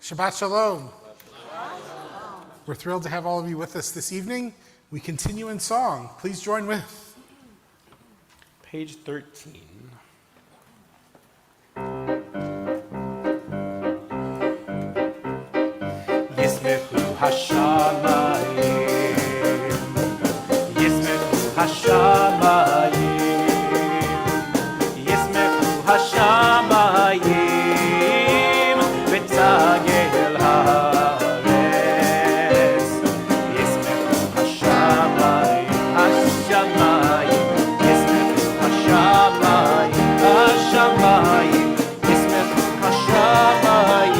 Shabbat Shalom. We're thrilled to have all of you with us this evening. We continue in song. Please join with page 13. Yismechu hashamayim, Yismechu hashamayim, Yismechu hashamayim, v'tagel haaretz. Yismechu hashamayim, hashamayim, Yismechu hashamayim, hashamayim, Yismechu hashamayim,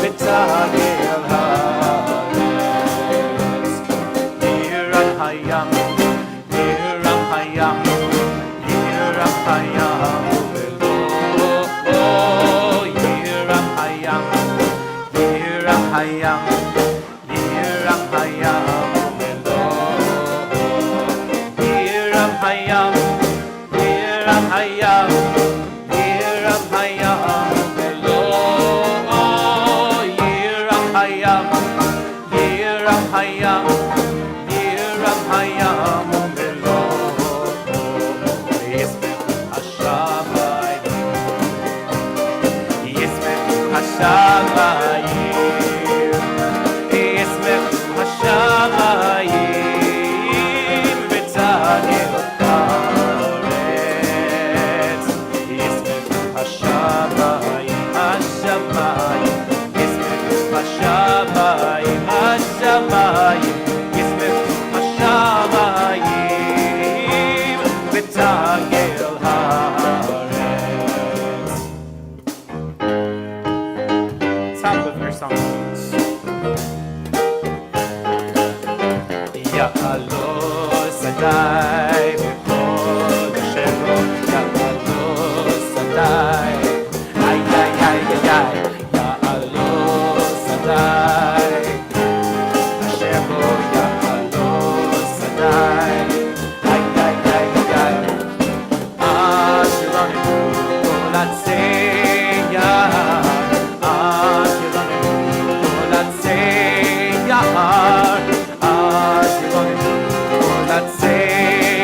v'tagel haaretz. Yiram hayam, yiram hayam, yiram hayam, oh, yiram hayam, yiram hayam, yiram hayam, yiram hayam, yiram hayam, yiram hayam, oh, yiram hayam, yiram hayam, yiram hayam, Yismechu hashamayim, Yismechu hashamayim, Yismechu hashamayim, v'tagel haaretz. Yismechu hashamayim, hashamayim, Yismechu hashamayim, hashamayim, Yismechu hashamayim, v'tagel haaretz. Top of your song, please. Ya'alo sadai b'chol Hashem, Ya'alo sadai, ay, ay, ay, ay, ay, Ya'alo sadai, Hashem, Ya'alo sadai, ay, ay, ay, ay, Ashiranu kol hatzeya, Ashiranu kol hatzeya, Ashiranu kol hatzeya,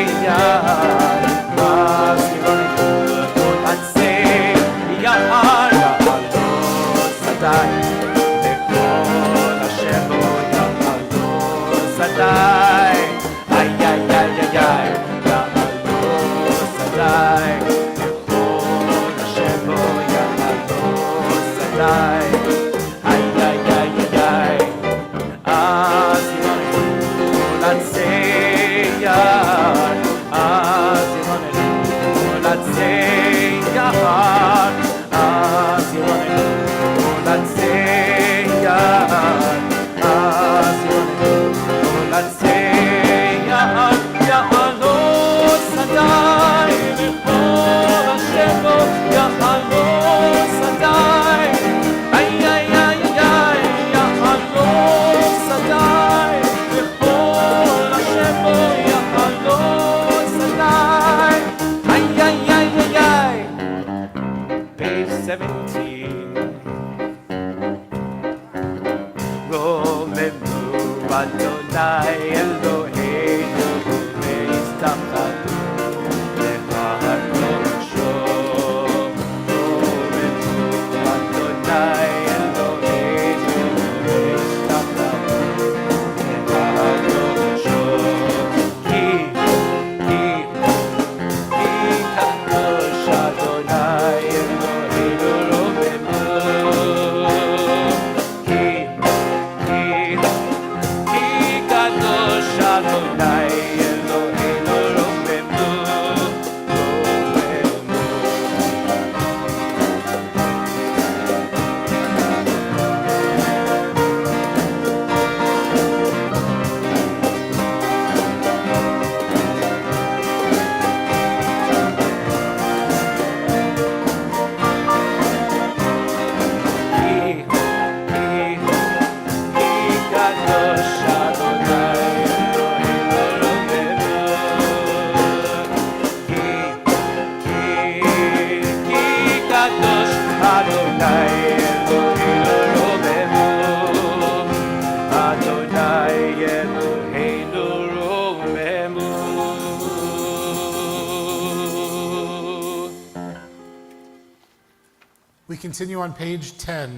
We continue on page 10.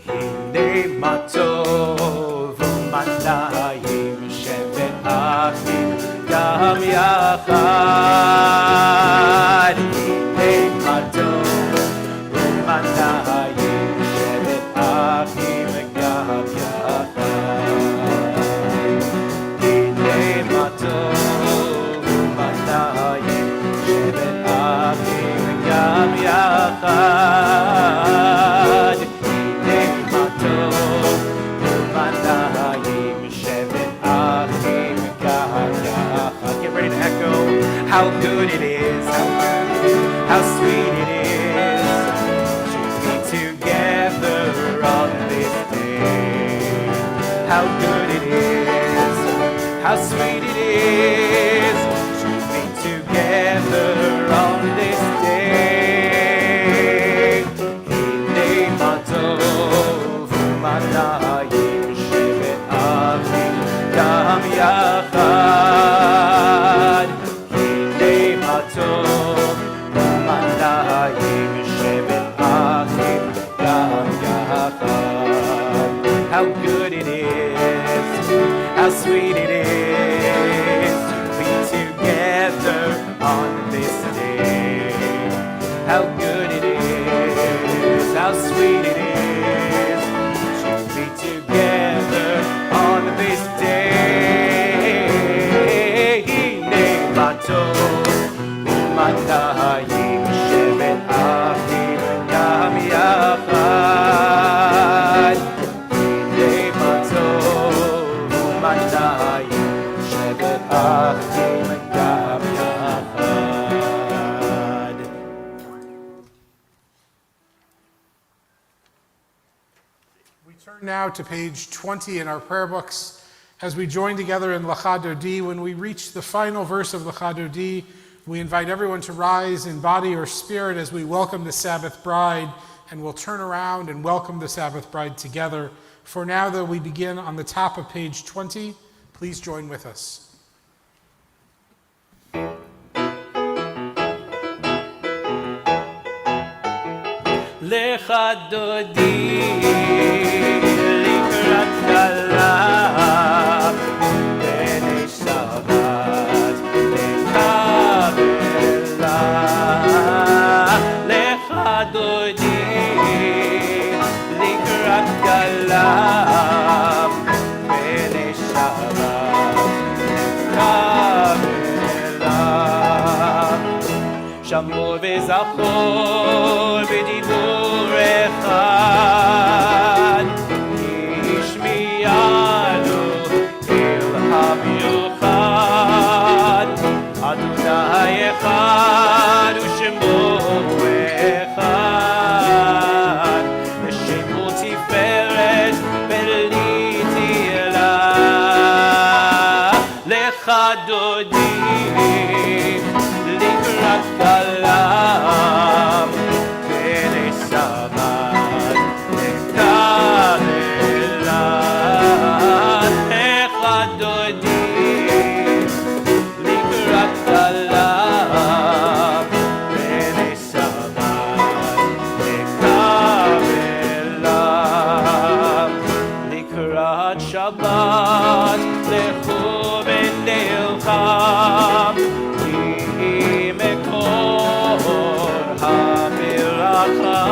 הנה מה טוב ומה נעים שבת אחים גם יחד. הנה מה טוב ומה נעים שבת אחים גם יחד. הנה מה טוב ומה נעים שבת אחים גם יחד. Get ready to echo how good it is, how sweet it is to be together on this day. How good it is, how sweet it is to be together on this day. Hine matov u'manayim shevet achim gam yachad. Hine matov u'manayim shevet achim gam yachad. How good it is, how sweet it is to be together on this day. How good it is, how sweet it is to be together on this day. Hine matov u'manayim shevet achim gam yachad. Hine matov u'manayim shevet achim gam yachad. We turn now to page 20 in our prayer books as we join together in Lecha Dodi. When we reach the final verse of Lecha Dodi, we invite everyone to rise in body or spirit as we welcome the Sabbath bride, and we'll turn around and welcome the Sabbath bride together. For now, though, we begin on the top of page 20. Please join with us. Lecha Dodi לקראת כלה בני שבת לקבלה. Lecha Dodi לקראת כלה בני שבת לקבלה. שמור וזכור בדיבור אחד, השמיענו אל המיוחד. אדוני אחד ושמו אחד, ושמו תפארת בלי תהילה. Lecha Dodi לקראת כלה בני שבת לקבלה. Lecha Dodi לקראת כלה בני שבת לקבלה. לקראת שבת לכו ונלחם, כי מקור המלאכה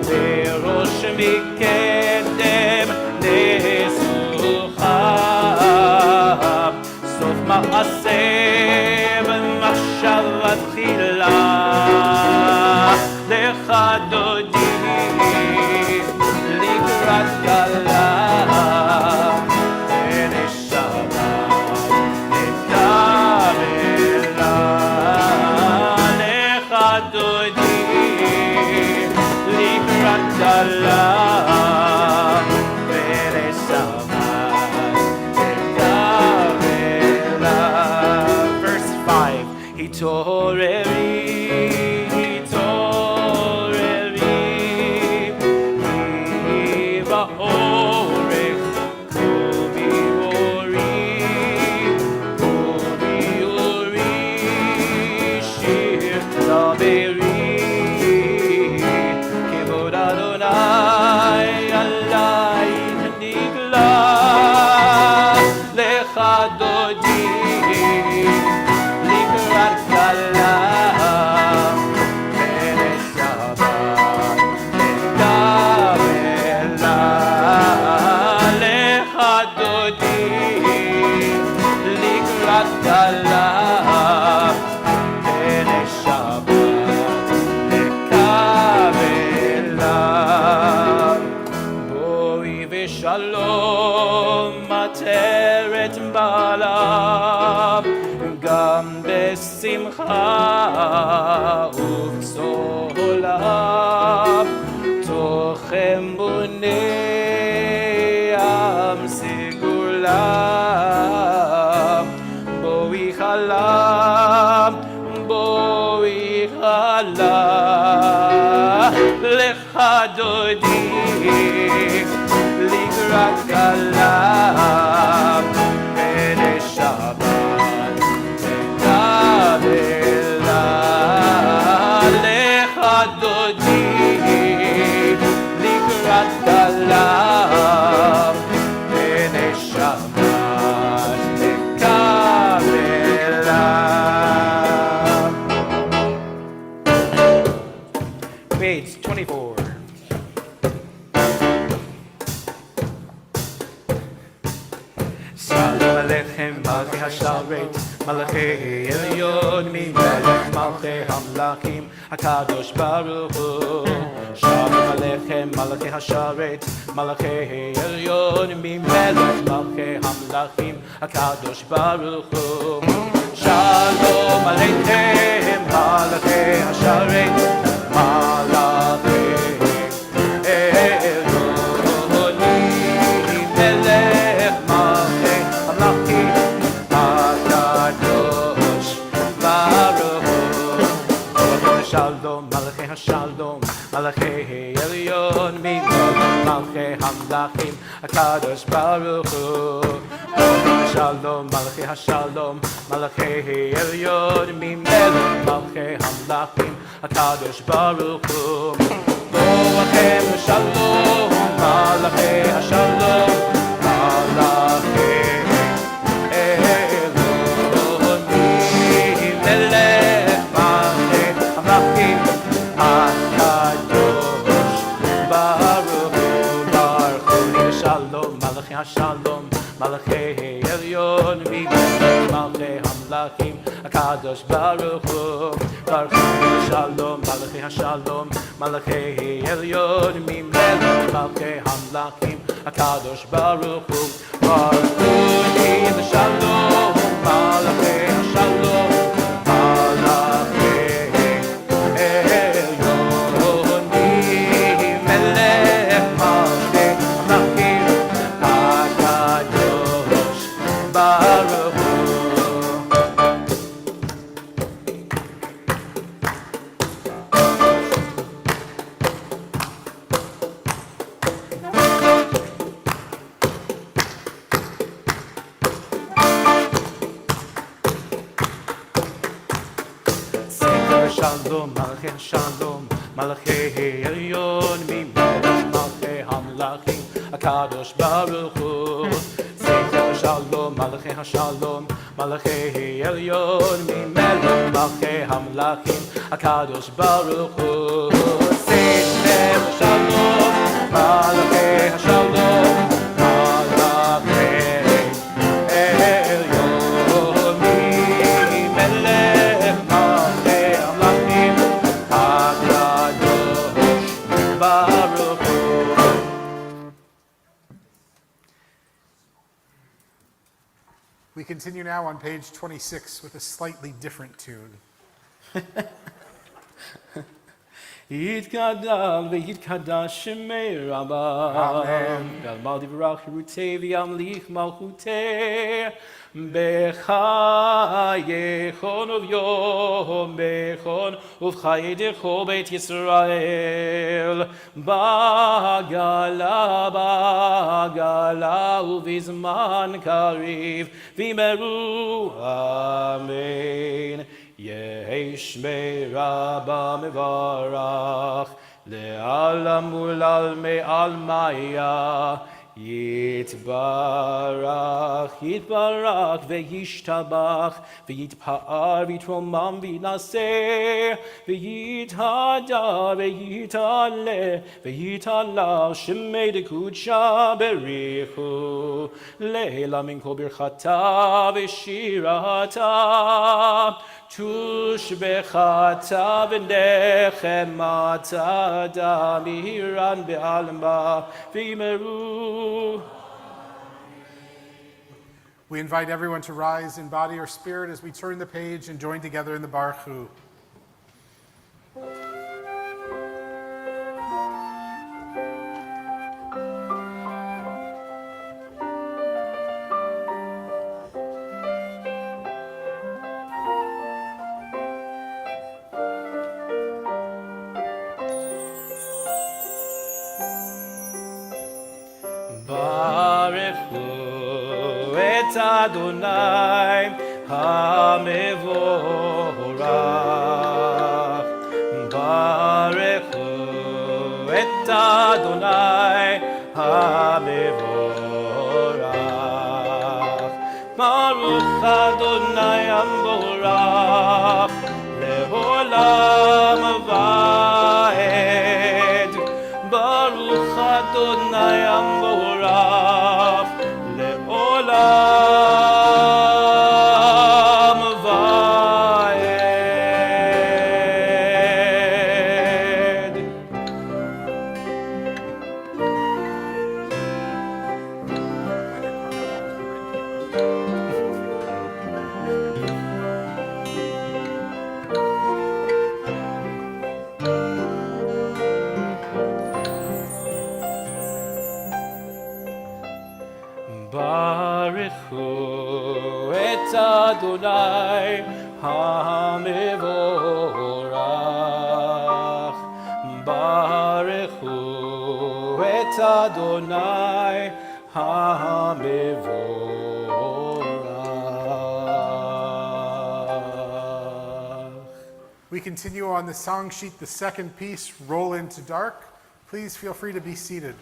בראש מקדם נסוכה. סוף מעשה במחשבה תחילה. Lecha Dodi לקראת כלה בני שבת לקבלה. Lecha Dodi לקראת כלה בני שבת לקבלה. Verse 5. התעוררי, התעוררי, כי בעורף ובצולב תוכם בונם סגולם בואי חלם בואי חלם לך דודי לקראת כלם בני שבת תקבלה לך דודי לקראת כלם בני שבת תקבלה. Page 24. Shalom Aleichem, Malchei HaSharet, Malachei Elyon, Melech Malchei Hamlachim, HaKadosh Baruch Hu. Shalom Aleichem, Malchei HaSharet, Malachei Elyon, Melech Malchei Hamlachim, HaKadosh Baruch Hu. Shalom Aleichem, Malchei HaSharet, Malachei Elyon, Melech Malchei Hamlachim, HaKadosh Baruch Hu. Shalom, Malachei HaShalom, Malachei Elyon, Melech Malchei Hamlachim, HaKadosh Baruch Hu. Shalom, Malachei HaShalom, Malachei Elyon, Melech Malchei Hamlachim, HaKadosh Baruch Hu. Boachem Shalom, Malachei HaShalom, Malachei Elyon, Melech Malchei Hamlachim, HaKadosh Baruch Hu. Baruch Hu Shalom, Malachei HaShalom, Malachei Elyon, Melech Malchei Hamlachim, HaKadosh Baruch Hu. Baruch Hu Shalom, Malachei HaShalom, Malachei Elyon, Melech Malchei Hamlachim, HaKadosh Baruch Hu. Baruch Hu Shalom, Malachei HaShalom, Malachei Elyon, Melech Malchei Hamlachim, HaKadosh Baruch Hu. Shalom, Malachei HaShalom, Malachei Elyon, Melech Malchei Hamlachim, HaKadosh Baruch Hu. Sefer Shalom, Malachei HaShalom, Malachei Elyon, Melech Malchei Hamlachim, HaKadosh Baruch Hu. Sefer Shalom, Malachei HaShalom, Malachei Elyon, Melech Malchei Hamlachim, HaKadosh Baruch Hu. We continue now on page 26 with a slightly different tune. יתגדל ויתקדש שמי רבה. אמן. ועלמא דברך חירותי וימליך מלכותי. בחייכון וביום ביכון ובחיי דכל בית ישראל. בעגלה ובזמן קריב ואמרו אמן. יהי שמי רבה מברך לעלם ולעלמי עלמיה. יתברך, יתברך וישתבח ויתפאר ויתרומם וינשא ויתהדר ויתעלה ויתעלה שמי דקודשה בריחו לעילה מן כל ברכתה ושירתה תושבחתה ונחמתה דמירן בעלמה ואמרו We invite everyone to rise in body or spirit as we turn the page and join together in the Baruch Hu. Baruchu et Adonai HaMevorach. Baruchu et Adonai HaMevorach. Baruch Adonai HaMevorach le'olam va'ed. Baruch Adonai HaMevorach le'olam va'ed. Baruchu et Adonai HaMevorach. Baruchu et Adonai HaMevorach. We continue on the song sheet, the second piece, Roll Into Dark. Please feel free to be seated.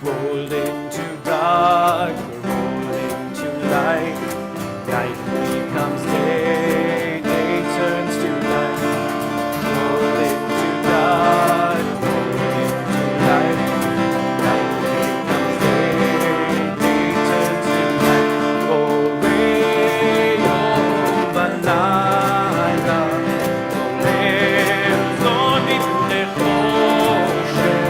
Roll into dark, roll into light. Night becomes day, day turns to night. Roll into dark, roll into light. Night becomes day, day turns to night. Oh, rain over night. Lord, be the ocean.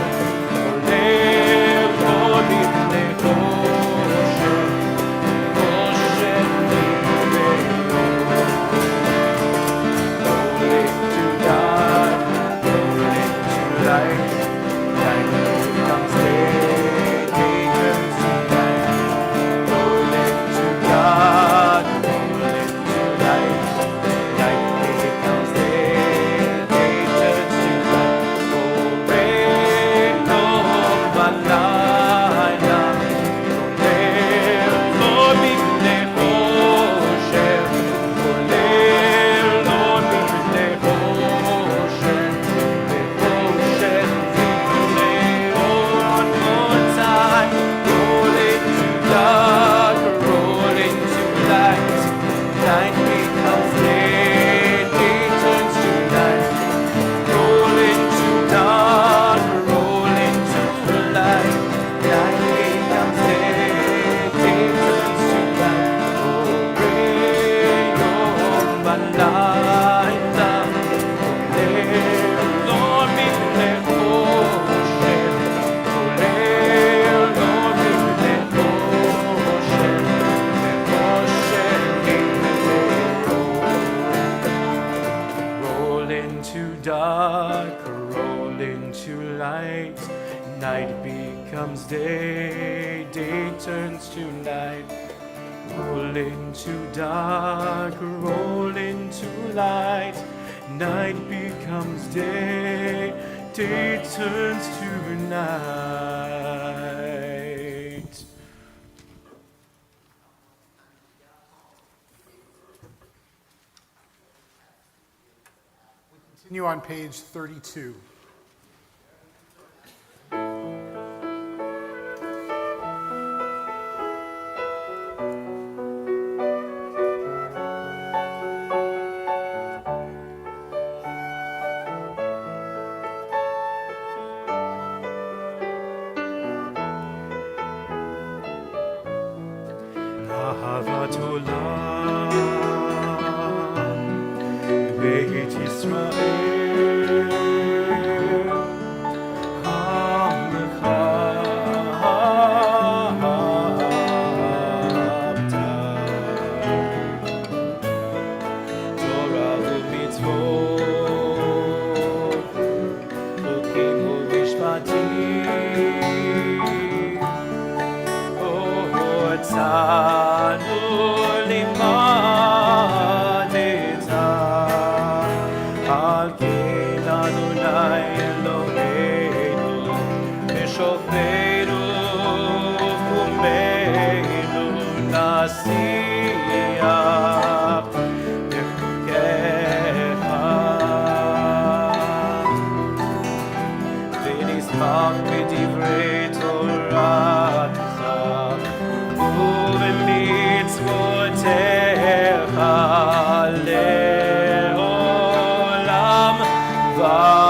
Night becomes day, day turns to night. Roll into dark, roll into light. Night becomes day, day turns to night. Continue on page 32. אהבת עולם, בית ישראל אותנו לימדת, על כן אדוני אלוהינו בשוכבנו ובקומנו נשיח בחוקיך, ונשמח בדברי תורתך ובמצוותיך לעולם ועד.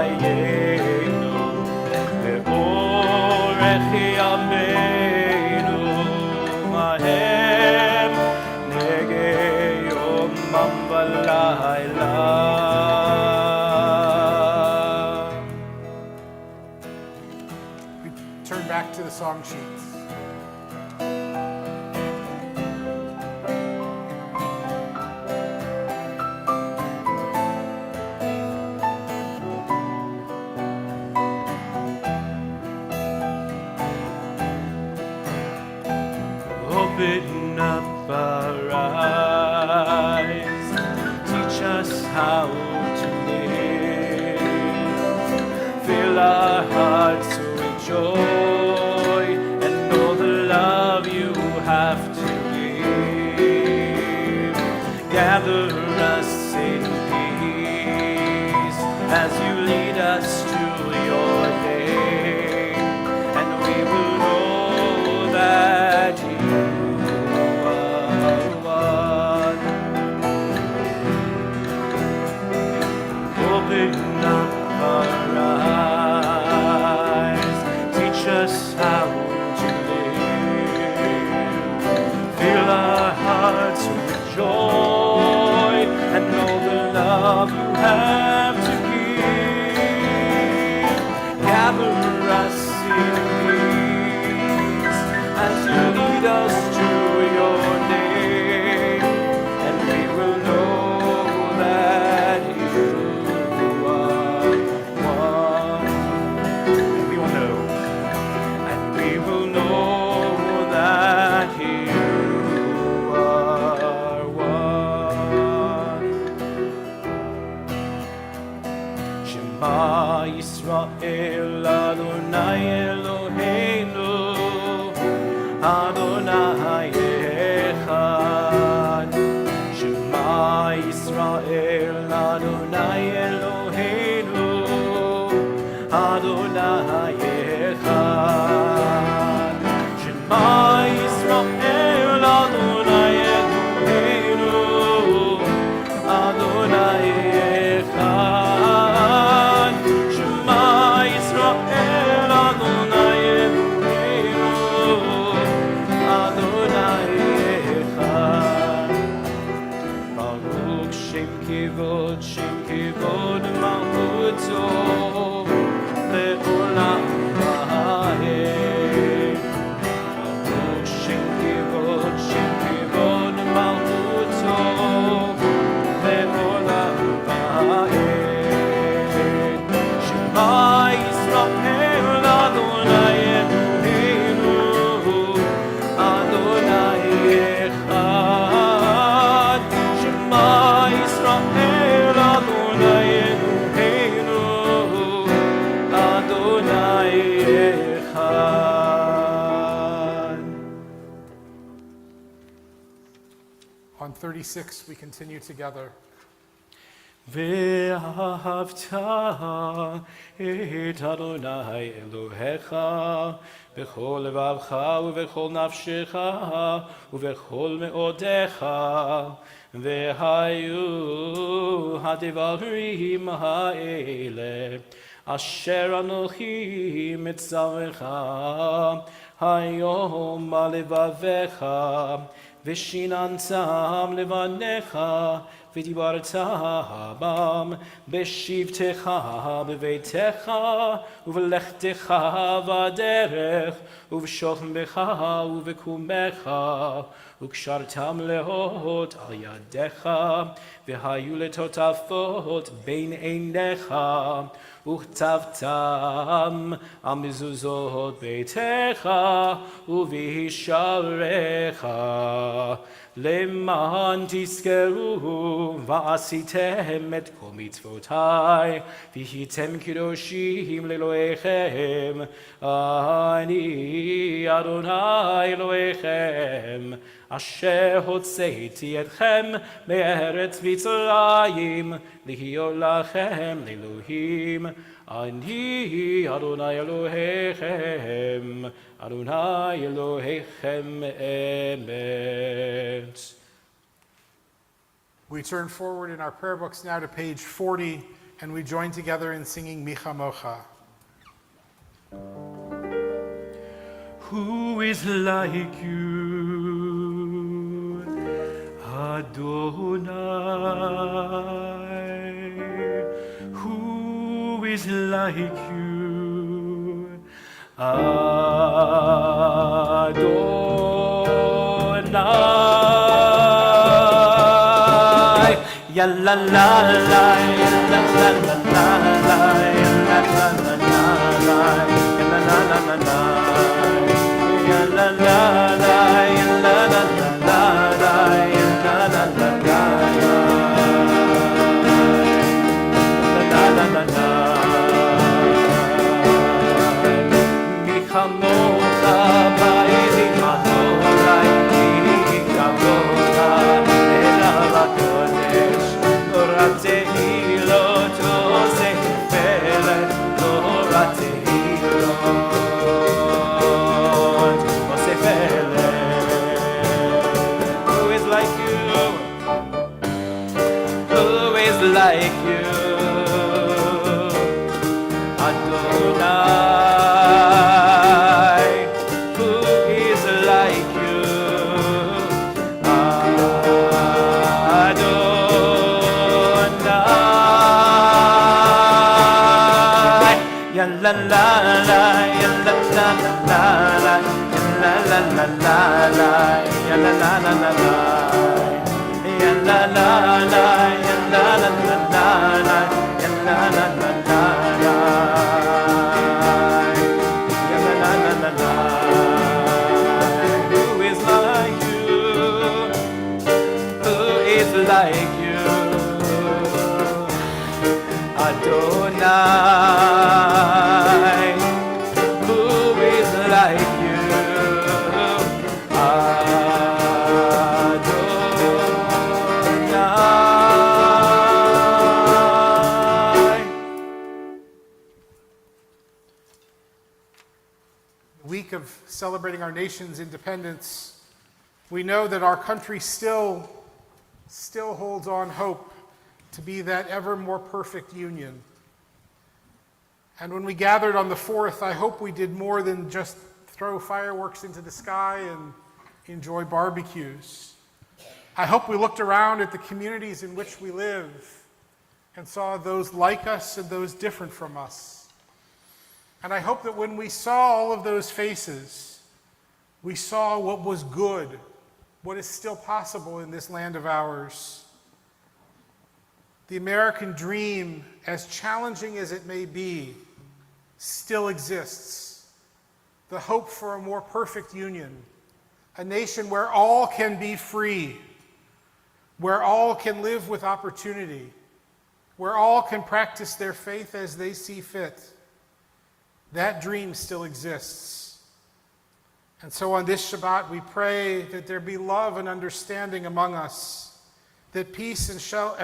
חיינו לאורך ימינו, מה הם נגד יומם ולילה. We turn back to the song sheets. Open up our eyes, teach us how to live, fill our hearts with joy and know the love you have to give. Gather us in peace as you lead us to your name, and we will know that you are one. Open up our eyes, teach us how to live, fill our hearts with joy and know the love you have to give. Gather us in peace as you lead us to your name, and we will know that you are one. And we will know, and we will know that you are one. Shema Yisrael Adonai Eloheinu Adonai Echad. Shema Yisrael Adonai Eloheinu Adonai Echad. Shema Yisrael Adonai Eloheinu Adonai Echad. Shema Yisrael Adonai Eloheinu Adonai Echad. Baruch Shem Kivod Malchuto Le'olam Va'ed. Baruch Shem Kivod Malchuto Le'olam Va'ed. Shema Yisrael Adonai Eloheinu Adonai Echad. Shema Yisrael Adonai Eloheinu Adonai Echad. On 36, we continue together. ואהבת את אדוני אלוהיך בכל לבבך ובכל נפשך ובכל מאודיך, והיו הדברים האלה אשר אנוכי מצווך היום על לבביך, ושיננתם לבניך, ודיברת בם בשבתך בביתך, ובלכתך בדרך, ובשוכבך ובקומך, וקשרתם להות על ידיך, והיו לטוטפות בין עיניך, וכתבתם על מזוזות ביתך ובשעריך, למען תזכרו ועשיתם את כל מצוותיי, והייתם קדושים לאלוהיכם, אני אדוני אלוהיכם, אשר הוצאתי אתכם מארץ מצרים, להיות לכם לאלוהים, אני אדוני אלוהיכם, אדוני אלוהיכם אמת. We turn forward in our prayer books now to page 40, and we join together in singing Micha Mocha. Who is like you, Adonai? Who is like you, Adonai? Ya la la la, ya la la la la, ya la la la la, ya la la la la la. Ya la la la, ya la la la la, ya la la la la, la la la la. Micha mocha ba'elim Adonai, micha mocha elav hakodesh, Torah tehilot oseh peled, Torah tehilot. Who is like you? Who is like you? Adonai. Who is like you? Adonai. Ya la la la, ya la la la la, la la la la la, ya la la la la la, ya la la la, ya la la la la la, ya la la la la la, ya la la la la la. Who is like you? Who is like you? Adonai. Who is like you? Week of celebrating our nation's independence, we know that our country still holds on hope to be that ever more perfect union. And when we gathered on the 4th, I hope we did more than just throw fireworks into the sky and enjoy barbecues. I hope we looked around at the communities in which we live and saw those like us and those different from us. And I hope that when we saw all of those faces, we saw what was good, what is still possible in this land of ours. The American dream, as challenging as it may be, still exists. The hope for a more perfect union, a nation where all can be free, where all can live with opportunity, where all can practice their faith as they see fit. That dream still exists. And so on this Shabbat, we pray that there be love and understanding among us, that peace and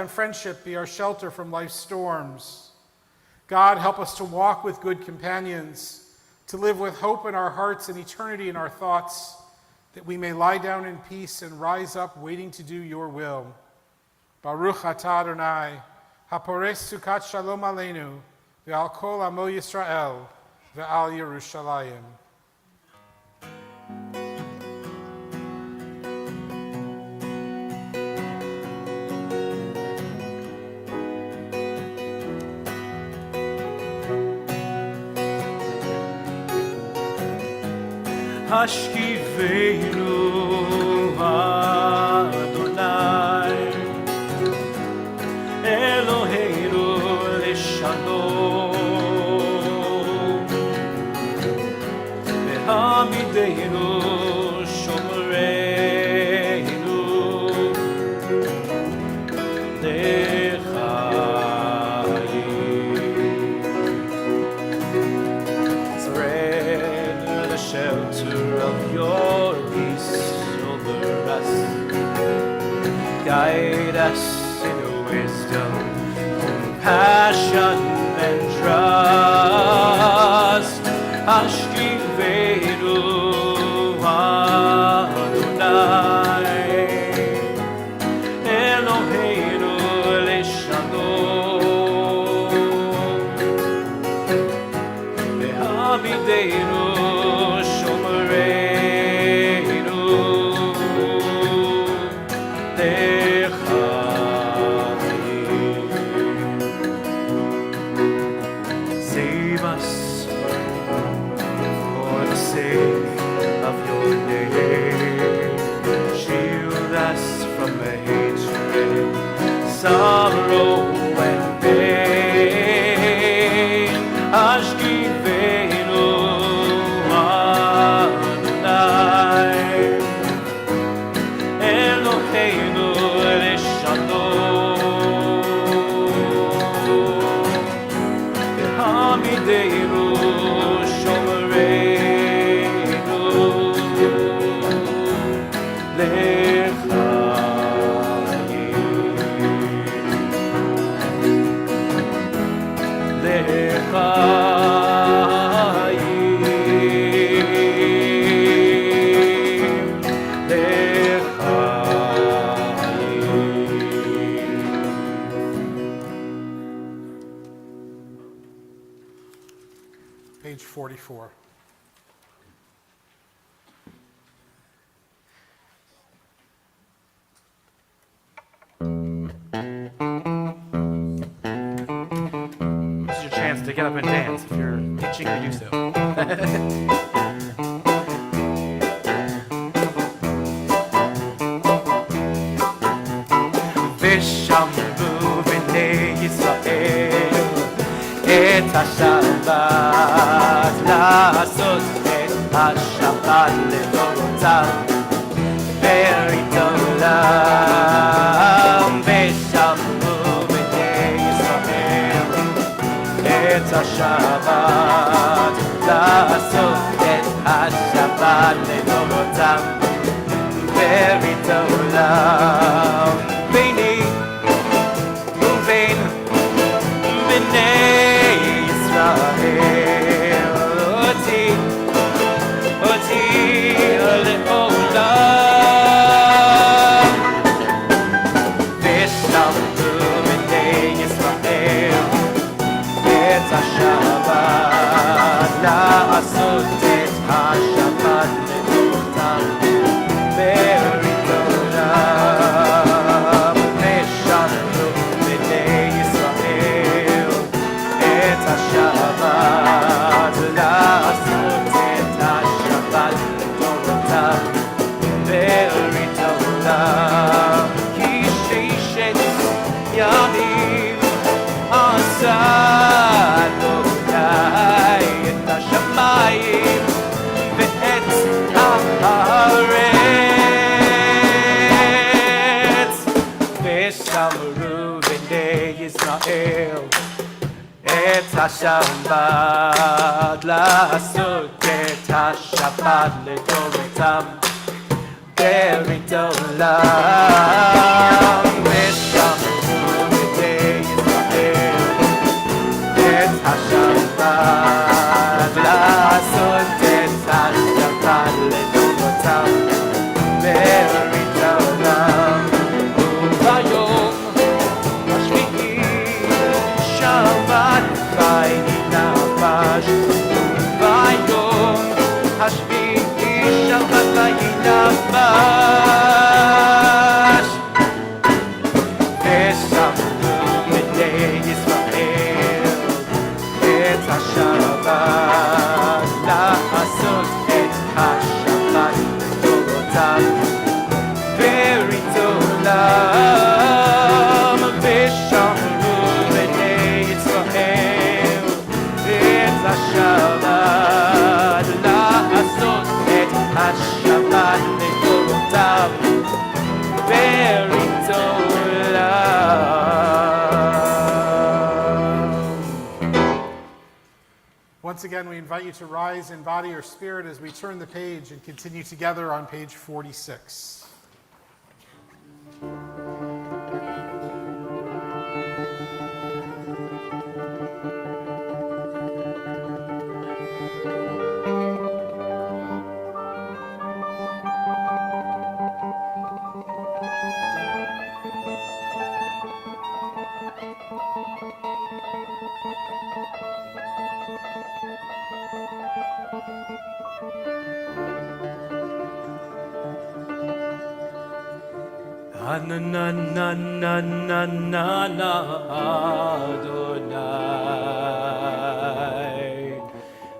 friendship be our shelter from life's storms. God, help us to walk with good companions, to live with hope in our hearts and eternity in our thoughts, that we may lie down in peace and rise up waiting to do your will. Baruch atah Adonai, hapores sukat shalom aleinu, ve'al kol amo Yisrael, ve'al Yerushalayim. השכיבנו אדוני אלוהינו לשלום והעמידנו שומרנו shelter of your peace over us. Guide us in wisdom, compassion, and trust. Ashkivenu Adonai, Eloheinu leshalom, ve'hamidenu save us for the sake of your name. Shield us from the hatred, sorrow, and pain. Ashkivenu Adonai, Eloheinu leshalom, Hamidenu shomerenu Page 44. This is your chance to get up and dance if you're itching to do so. ושמרו בני ישראל את השבת, לעשות את השבת לדורותם ברית עולם. ושמרו בני ישראל את השבת, לעשות את השבת לדורותם ברית עולם. ביני ובין בני ישראל אותי לעולם. ושמרו בני ישראל את השבת, לעשות את השבת לדורותם ברית עולם. ושמרו בני ישראל את השבת, לעשות את השבת לדורותם ברית עולם. כי ששת ימים עשה אדוני את השמיים ואת הארץ. ושמרו בני ישראל את השבת, לעשות את השבת לדורותם ברית עולם. ושמרו בני ישראל את השבת, לעשות את השבת לדורותם ברית עולם. וביום השביעי שבת וינפש, וביום השביעי שבת וינפש, once again, we invite you to rise in body or spirit as we turn the page and continue together on page 46. Na na na na na na na Adonai.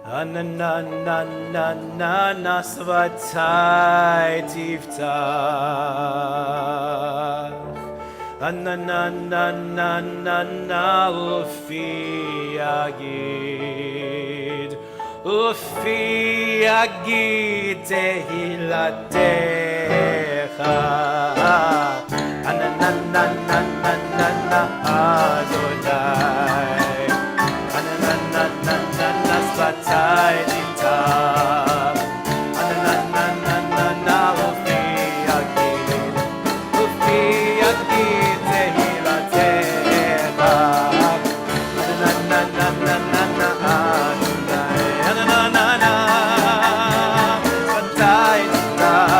Na na na na na na Svatai Tiftach. Na na na na na Ufi Agid. Ufi Agid Tehilatecha. Na na na na na na Adonai. Na na na na na Svatai Tiftach. Na na na na na Ufi Agid. Ufi Agid Tehilatecha. Na na na na na Adonai. Na na na na Svatai Tiftach.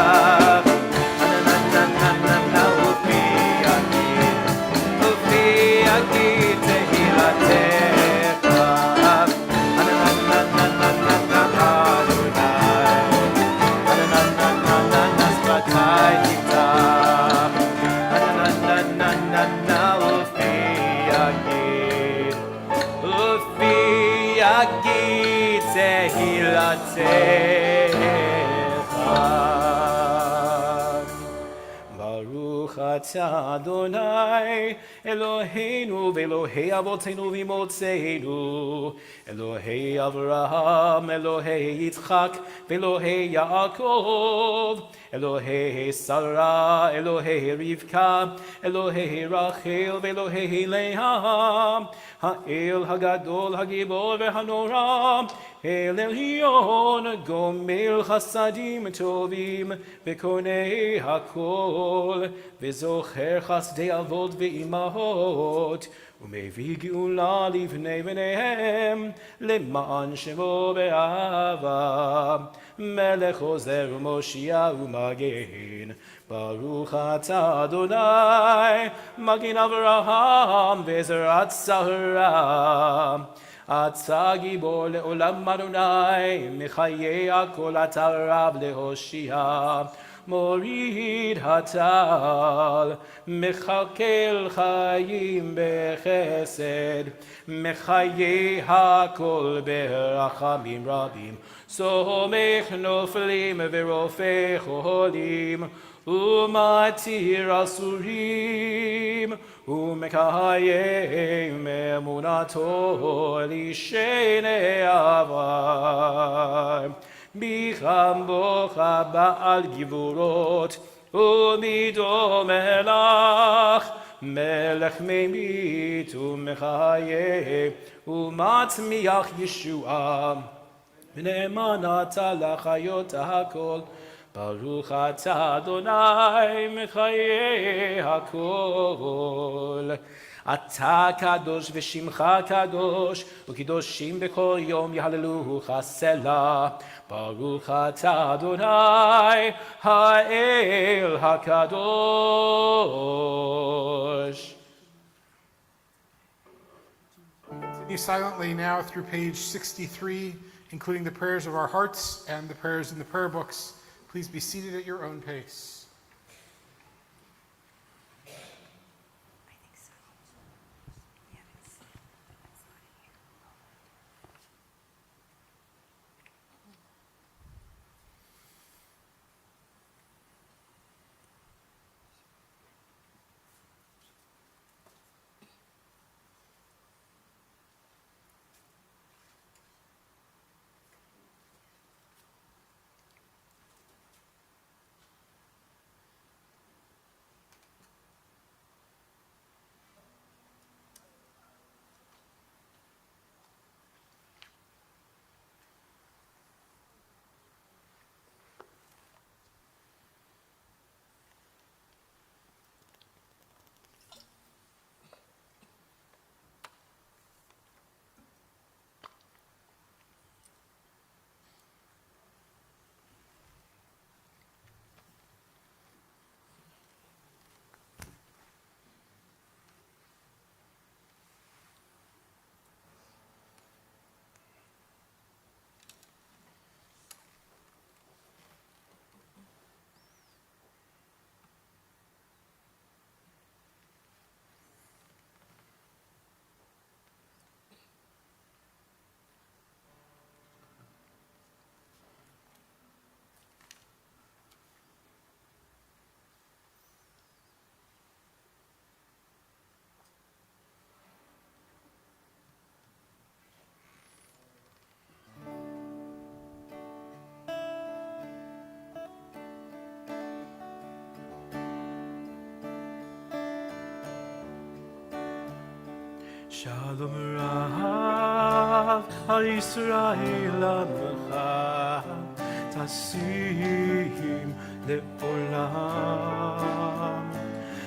Baruch atah Adonai Eloheinu v'Elohei Avotenu v'Imotzeinu Elohei Avraham Elohei Yitzchak v'Elohei Yaakov Elohei Sarah Elohei Rivka Elohei Rachel v'Elohei Leah Ha'el Hagadol Hagibor v'Hanora El Elyon Gomel Chasadim Tovim v'Konei Hakol v'Zocher Chasdei Avot v'Imahot ומביא גאולה לבני בניהם למען שמו באהבה מלך עוזר ומושיע ומגן ברוך אתה אדוני מגן אברהם וזרעת שרה אתה גיבור לעולם אדוני מחיי הכל אתה רב להושיע מוריד הטל, מחכל חיים בחסד, מחיי הכל ברחמים רבים, סומך נופלים ורופא חולים, ומתיר אסורים, ומקיים אמונתו לשני עבר. ביחם בוכה בעל גבורות ומידו מלך מלך ממית ומחיה ומצמיח ישועה ונאמן אתה לחיות הכל ברוך אתה אדוני מחיי הכל אתה קדוש ושמך קדוש וקדושים בכל יום יהללוך סלה ברוך אתה אדוני האל הקדוש. Continue silently now through page 63, including the prayers of our hearts and the prayers in the prayer books. Please be seated at your own pace. Shalom Rav HaYisrael Amcha Tasim Le'olam.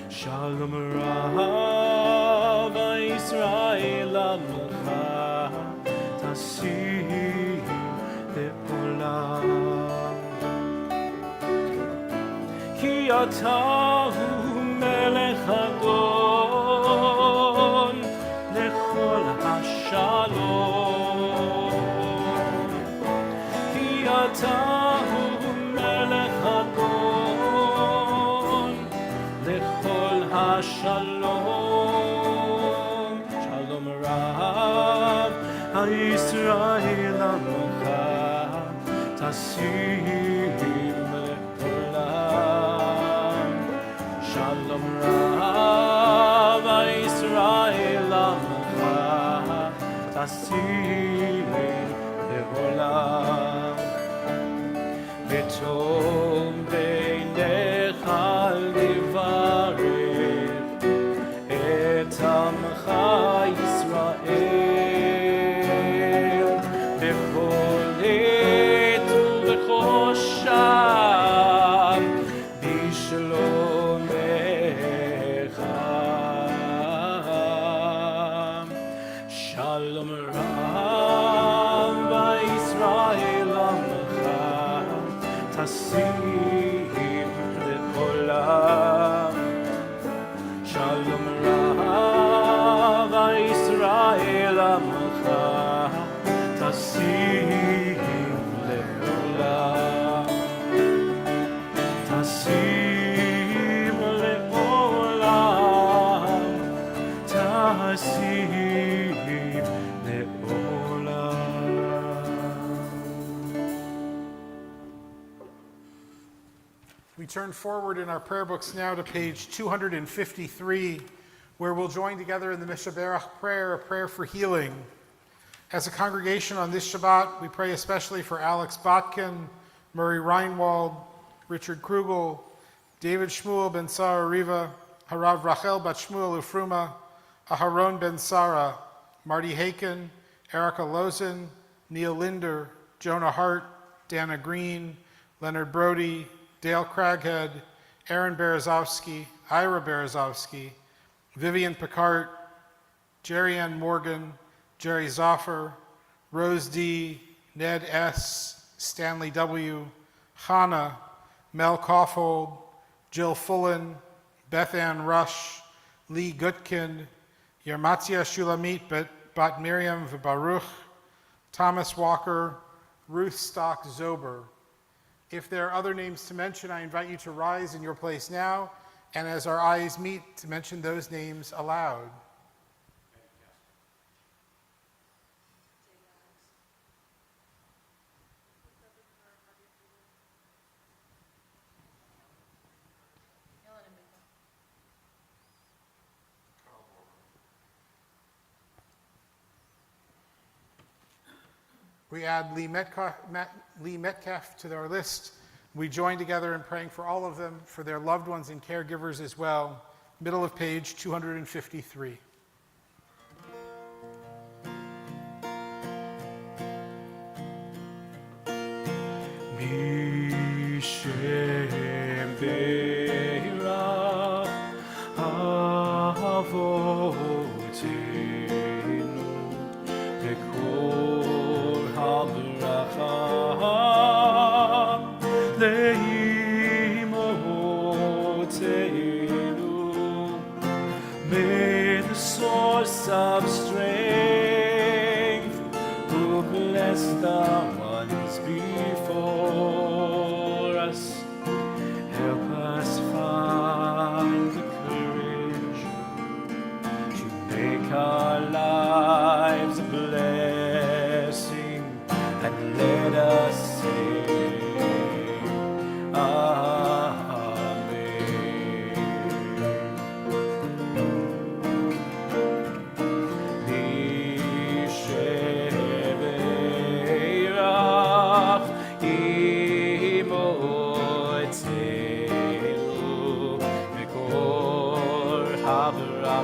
Shalom Rav HaYisrael Amcha Tasim Le'olam. Ki Atahu Melech Adon Lechol HaShalom. Ki Atahu Melech Adon Lechol HaShalom. Shalom Rav HaYisrael Amcha Tasim Le'olam. Shalom Rav HaYisrael Amcha Tasim Le'olam. V'tov beinecha livarech et Amcha Yisrael b'chol עת ובכל שעה בשלומך. Shalom Rav HaYisrael Amcha Tasim Le'olam. Shalom Rav HaYisrael Amcha Tasim Le'olam. Tasim Le'olam. Tasim We turn forward in our prayer books now to page 253, where we'll join together in the Mishaberach prayer, a prayer for healing. As a congregation on this Shabbat, we pray especially for Alex Botkin, Murray Reinwald, Richard Krugel, David Shmuel ben Sarah Riva, Harav Rachel bat Shmuel Ufruma, Aharon ben Sarah, Marty Haken, Erica Lozen, Neil Linder, Jonah Hart, Dana Green, Leonard Brody, Dale Craghead, Aaron Berezovsky, Ira Berezovsky, Vivian Picard, Jerry Ann Morgan, Jerry Zoffer, Rose D., Ned S., Stanley W., Hannah, Mel Kaufhold, Jill Fullen, Beth Ann Rush, Lee Gutkin, Yermatia Shulamit Bat Miriam Baruch, Thomas Walker, Ruth Stock Zober. If there are other names to mention, I invite you to rise in your place now, and as our eyes meet, to mention those names aloud. We add Lee Metcalf to our list. We join together in praying for all of them, for their loved ones and caregivers as well. Middle of page 253. Mishem Beirach Avotenu Lekol HaBracha Leimotenu. May the source of strength who bless the ones before us, help us find the courage to make our lives a blessing, and let us say Amen.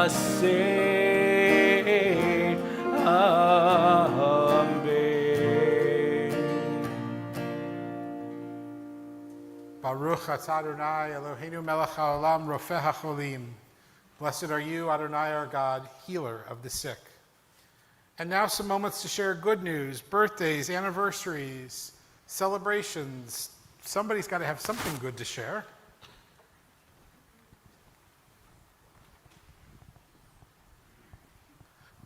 say Amen. Baruch atah Adonai Eloheinu melech haolam rofeh hacholim. Blessed are you, Adonai our God, healer of the sick. And now some moments to share good news, birthdays, anniversaries, celebrations. Somebody's got to have something good to share.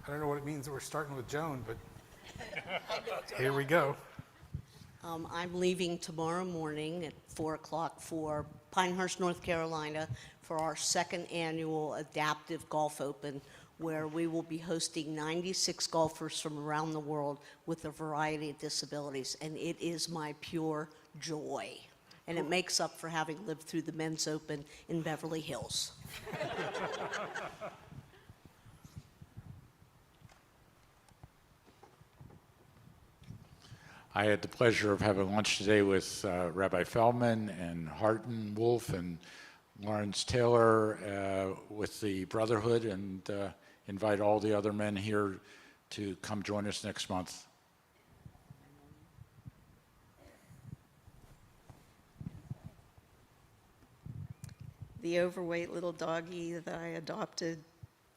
I don't know what it means that we're starting with Joan, but here we go. I'm leaving tomorrow morning at 4 o'clock for Pinehurst, North Carolina, for our second annual Adaptive Golf Open, where we will be hosting 96 golfers from around the world with a variety of disabilities. And it is my pure joy. And it makes up for having lived through the Men's Open in Beverly Hills. I had the pleasure of having lunch today with Rabbi Feldman and Harton Wolf and Lawrence Taylor with the Brotherhood, and invite all the other men here to come join us next month. The overweight little doggie that I adopted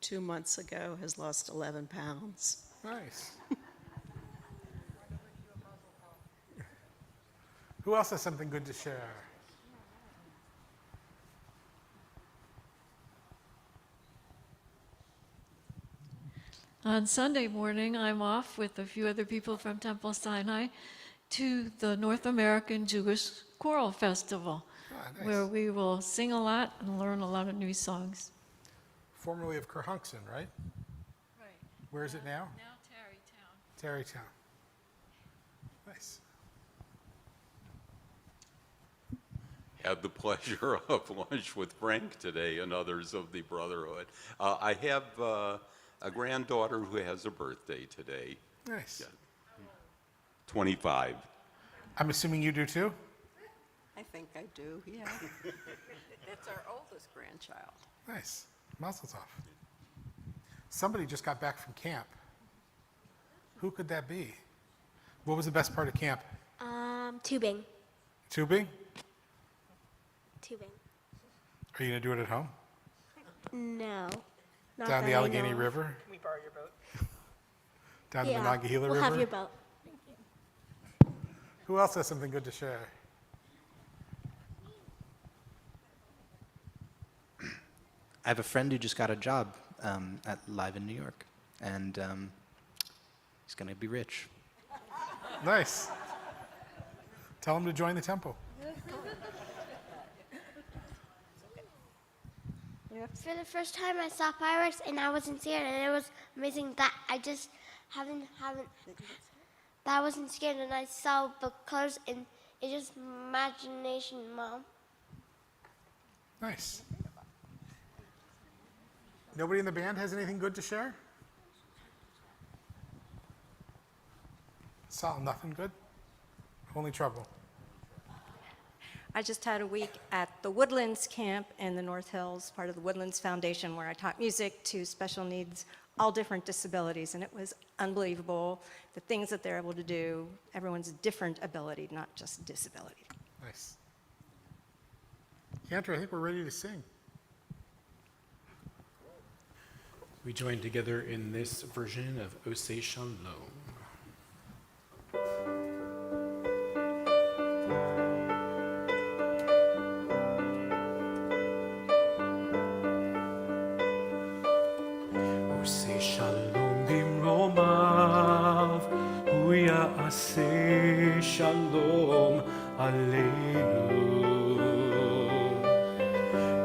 2 months ago has lost 11 pounds. Nice. Who else has something good to share? On Sunday morning, I'm off with a few other people from Temple Sinai to the North American Jewish Choral Festival, Nice. where we will sing a lot and learn a lot of new songs. Formerly of Kerhunkson, right? Right. Where is it now? Now Tarrytown. Tarrytown. Nice. Had the pleasure of lunch with Frank today and others of the Brotherhood. I have a granddaughter who has a birthday today, Nice. 25. I'm assuming you do too? I think I do, yeah. That's our oldest grandchild. Nice. Mazel tov. Somebody just got back from camp. Who could that be? What was the best part of camp? Tubing. Tubing? Tubing. Are you going to do it at home? No. Not Down the that I Allegheny know of. River? Can we borrow your boat? Down Yeah. the Monongahela we'll River? have your boat. Who else has something good to share? I have a friend who just got a job at Live in New York, and he's going to be rich. Nice. Tell him to join the temple. For the first time, I saw fireworks and I wasn't scared, and it was amazing that I just haven't. That I wasn't scared, and I saw the colors, and it's just imagination, Mom. Nice. Nobody in the band has anything good to share? Sal, nothing good? Only trouble. I just had a week at the Woodlands camp in the North Hills, part of the Woodlands Foundation, where I taught music to special needs, all different disabilities, and it was unbelievable, the things that they're able to do, everyone's different ability, not just disability. Nice. Cantor, I think we're ready to sing. We join together in this version of Oseh Shalom. Oseh Shalom bimromav, hu ya'aseh shalom aleinu.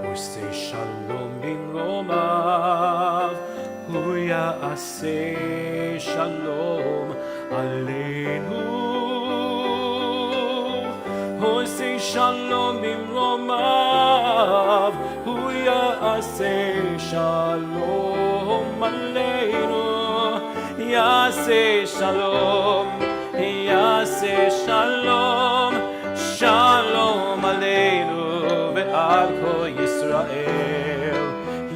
Oseh Shalom bimromav, hu ya'aseh shalom aleinu. Oseh Shalom bimromav, hu ya'aseh shalom aleinu. Ya'aseh shalom, ya'aseh shalom, shalom aleinu ve'al kol Yisrael.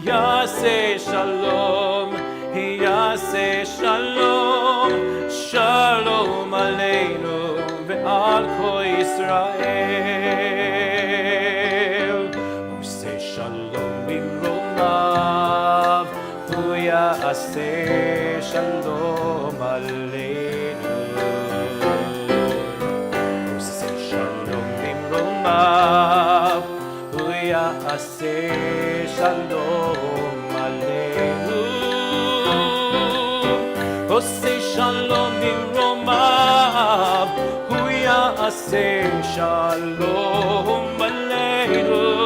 Ya'aseh יעשה שלום, יעשה שלום, שלום עלינו ועל כל ישראל. עושה שלום במרומיו, הוא יעשה שלום עלינו. עושה שלום במרומיו, הוא יעשה שלום עלינו. עושה שלום במרומיו, הוא יעשה שלום עלינו.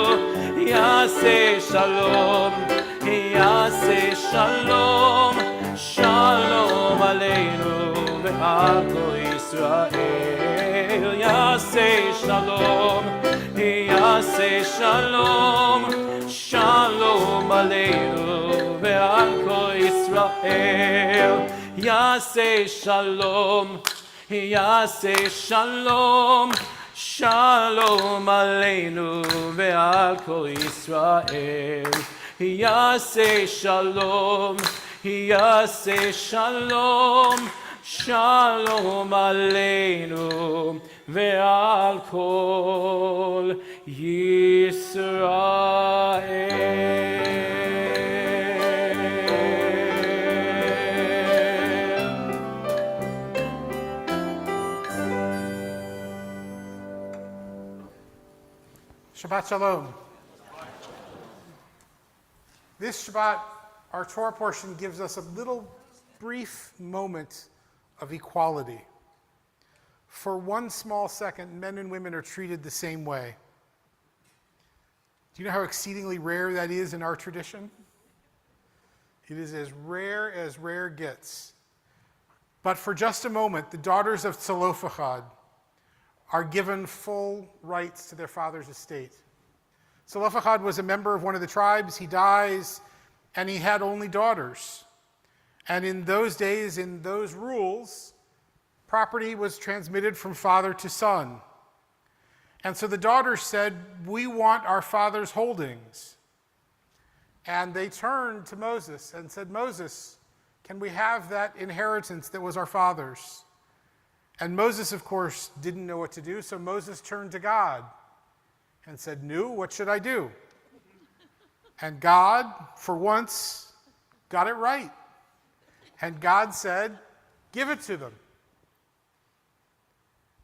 יעשה שלום, יעשה שלום, שלום עלינו ועל כל ישראל. יעשה שלום, יעשה שלום, שלום עלינו ועל כל ישראל. יעשה שלום, יעשה שלום, שלום עלינו ועל כל ישראל. יעשה שלום, יעשה שלום, שלום עלינו ועל כל ישראל. Shabbat Shalom. This Shabbat, our Torah portion gives us a little brief moment of equality. For one small second, men and women are treated the same way. Do you know how exceedingly rare that is in our tradition? It is as rare gets. But for just a moment, the daughters of Zelophehad are given full rights to their father's estate. Zelophehad was a member of one of the tribes. He dies, and he had only daughters. And in those days, in those rules, property was transmitted from father to son. And so the daughters said, "We want our father's holdings." And they turned to Moses and said, "Moses, can we have that inheritance that was our father's?" And Moses, of course, didn't know what to do, so Moses turned to God and said, "Nu, what should I do?" And God, for once, got it right. And God said, "Give it to them."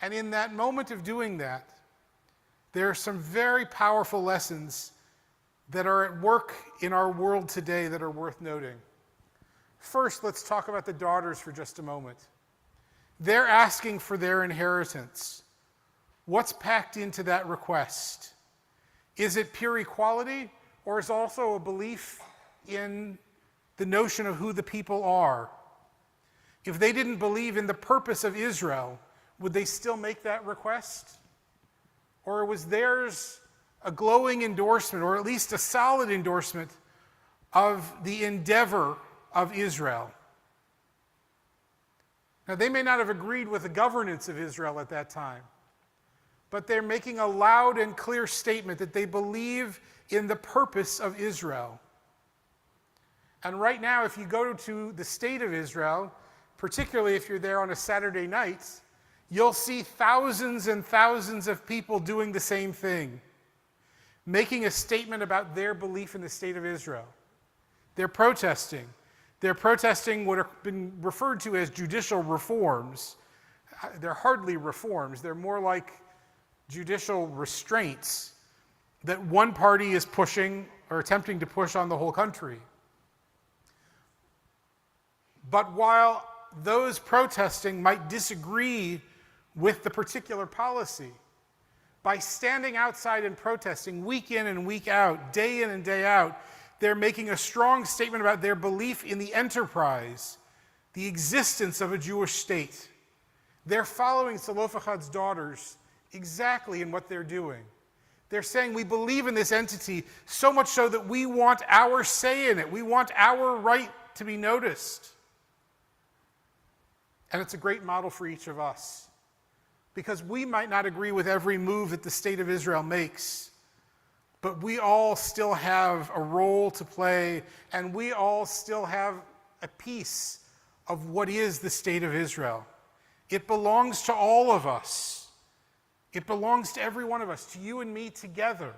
And in that moment of doing that, there are some very powerful lessons that are at work in our world today that are worth noting. First, let's talk about the daughters for just a moment. They're asking for their inheritance. What's packed into that request? Is it pure equality, or is it also a belief in the notion of who the people are? If they didn't believe in the purpose of Israel, would they still make that request? Or was theirs a glowing endorsement, or at least a solid endorsement, of the endeavor of Israel? Now, they may not have agreed with the governance of Israel at that time, but they're making a loud and clear statement that they believe in the purpose of Israel. And right now, if you go to the state of Israel, particularly if you're there on a Saturday night, you'll see thousands and thousands of people doing the same thing, making a statement about their belief in the state of Israel. They're protesting. They're protesting what have been referred to as judicial reforms. They're hardly reforms. They're more like judicial restraints that one party is pushing or attempting to push on the whole country. But while those protesting might disagree with the particular policy, by standing outside and protesting week in and week out, day in and day out, they're making a strong statement about their belief in the enterprise, the existence of a Jewish state. They're following Zelophehad's daughters exactly in what they're doing. They're saying, we believe in this entity so much so that we want our say in it. We want our right to be noticed. And it's a great model for each of us, because we might not agree with every move that the state of Israel makes, but we all still have a role to play, and we all still have a piece of what is the state of Israel. It belongs to all of us. It belongs to every one of us, to you and me together.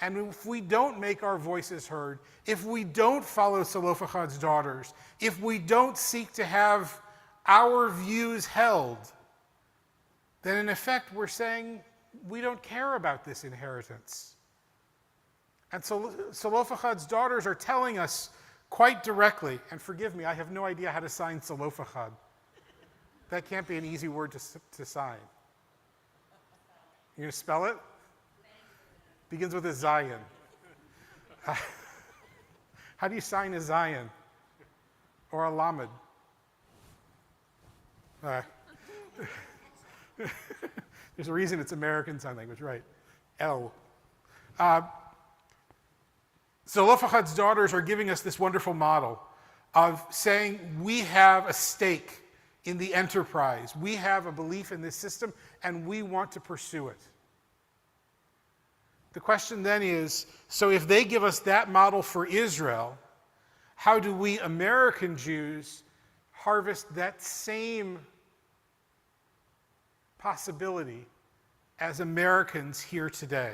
And if we don't make our voices heard, if we don't follow Zelophehad's daughters, if we don't seek to have our views held, then in effect we're saying we don't care about this inheritance. And so Zelophehad's daughters are telling us quite directly, and forgive me, I have no idea how to sign Zelophehad. That can't be an easy word to sign. You going to spell it? Begins with a Zion. How do you sign a Zion? Or a Lamed? There's a reason it's American Sign Language, right? L. Zelophehad's daughters are giving us this wonderful model of saying we have a stake in the enterprise. We have a belief in this system, and we want to pursue it. The question then is, so if they give us that model for Israel, how do we American Jews harvest that same possibility as Americans here today?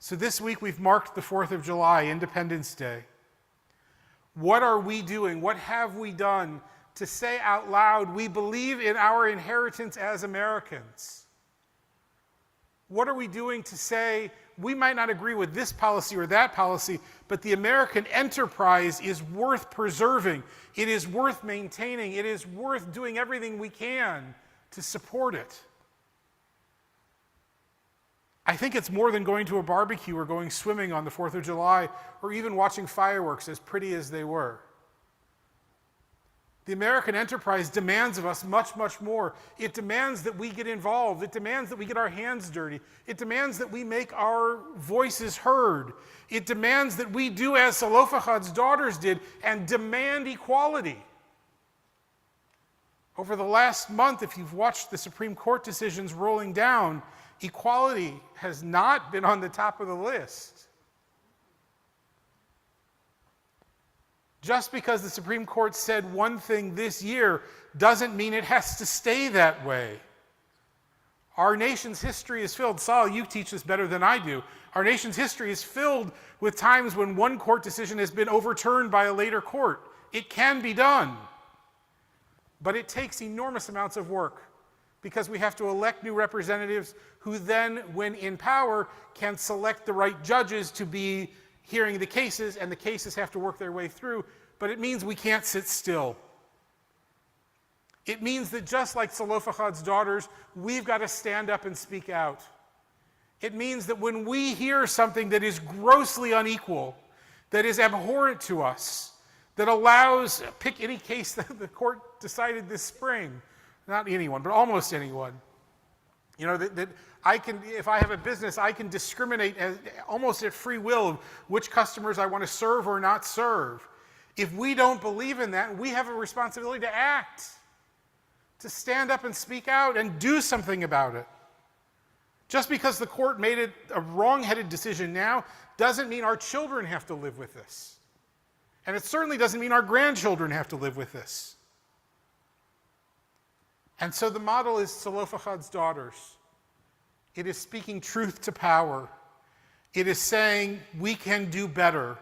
So this week we've marked the 4th of July, Independence Day. What are we doing? What have we done to say out loud, we believe in our inheritance as Americans? What are we doing to say, we might not agree with this policy or that policy, but the American enterprise is worth preserving. It is worth maintaining. It is worth doing everything we can to support it. I think it's more than going to a barbecue or going swimming on the 4th of July or even watching fireworks, as pretty as they were. The American enterprise demands of us much, much more. It demands that we get involved. It demands that we get our hands dirty. It demands that we make our voices heard. It demands that we do as Zelophehad's daughters did and demand equality. Over the last month, if you've watched the Supreme Court decisions rolling down, equality has not been on the top of the list. Just because the Supreme Court said one thing this year doesn't mean it has to stay that way. Our nation's history is filled, Saul, you teach this better than I do. Our nation's history is filled with times when one court decision has been overturned by a later court. It can be done. But it takes enormous amounts of work because we have to elect new representatives who then, when in power, can select the right judges to be hearing the cases, and the cases have to work their way through, but it means we can't sit still. It means that just like Zelophehad's daughters, we've got to stand up and speak out. It means that when we hear something that is grossly unequal, that is abhorrent to us, that allows, pick any case that the court decided this spring, not anyone, but almost anyone, you know, that I can, if I have a business, I can discriminate almost at free will of which customers I want to serve or not serve. If we don't believe in that, we have a responsibility to act, to stand up and speak out and do something about it. Just because the court made it a wrong-headed decision now doesn't mean our children have to live with this. And it certainly doesn't mean our grandchildren have to live with this. And so the model is Zelophehad's daughters. It is speaking truth to power. It is saying we can do better.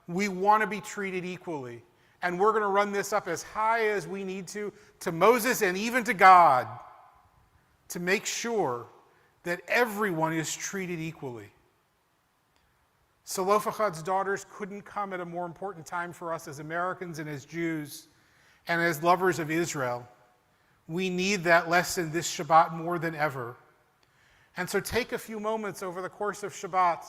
We want to be treated equally. And we're going to run this up as high as we need to Moses and even to God, to make sure that everyone is treated equally. Zelophehad's daughters couldn't come at a more important time for us as Americans and as Jews and as lovers of Israel. We need that lesson this Shabbat more than ever. And so take a few moments over the course of Shabbat,